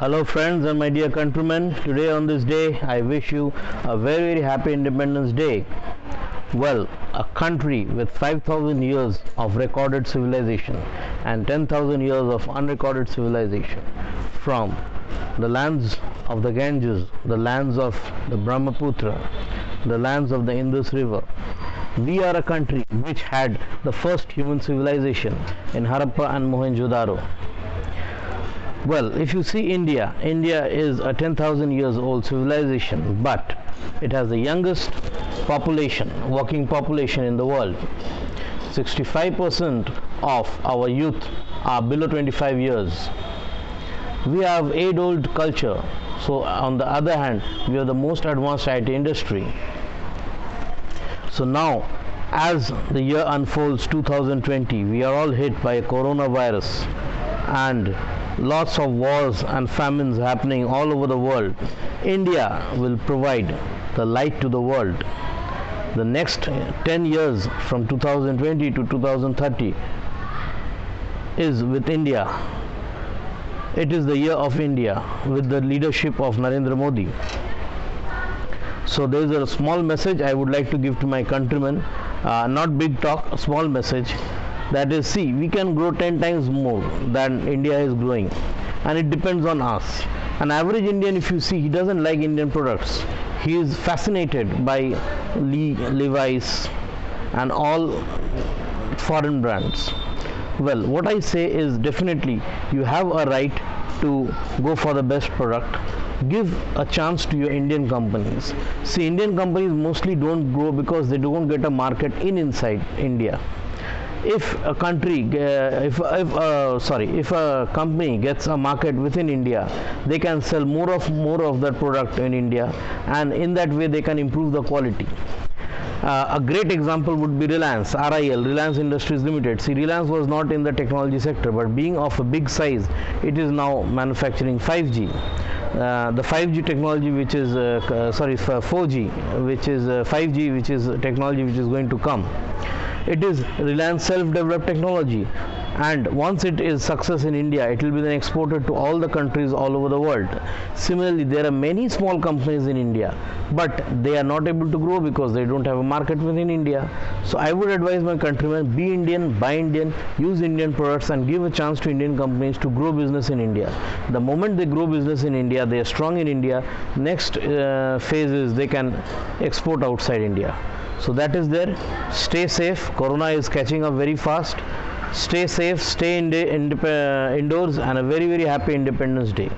Hello friends and my dear countrymen, today on this day I wish you a very happy Independence Day. Well, a country with 5,000 years of recorded civilization and 10,000 years of unrecorded civilization, from the lands of the Ganges, the lands of the Brahmaputra, the lands of the Indus River. We are a country which had the first human civilization in Harappa and Mohenjo-daro. Well, if you see India is a 10,000 years old civilization, but it has the youngest population, working population in the world. 65% of our youth are below 25 years. We have age-old culture, so on the other hand, we are the most advanced IT industry. So now, as the year unfolds 2020, we are all hit by a coronavirus and lots of wars and famines happening all over the world. India will provide the light to the world. The next 10 years from 2020 to 2030 is with India. It is the year of India with the leadership of Narendra Modi. So there is a small message I would like to give to my countrymen, not big talk, a small message. That is, see, we can grow 10 times more than India is growing, and it depends on us. An average Indian, if you see, he doesn't like Indian products. He is fascinated by Levi's and all foreign brands. Well, what I say is, definitely you have a right to go for the best product. Give a chance to your Indian companies. See, Indian companies mostly don't grow because they don't get a market inside India. If a country, if a company gets a market within India, they can sell more of that product in India, and in that way they can improve the quality. A great example would be Reliance, RIL, Reliance Industries Limited. See, Reliance was not in the technology sector, but being of a big size, it is now manufacturing 5G. The 5G technology, which is 4G, which is 5G, which is technology which is going to come. It is Reliance self-developed technology, and once it is success in India, it will be then exported to all the countries all over the world. Similarly, there are many small companies in India, but they are not able to grow because they don't have a market within India. So I would advise my countrymen, be Indian, buy Indian, use Indian products, and give a chance to Indian companies to grow business in India. The moment they grow business in India, they are strong in India. Next phase is they can export outside India. So that is there. Stay safe. Corona is catching up very fast. Stay safe, stay indoors, and a very happy Independence Day.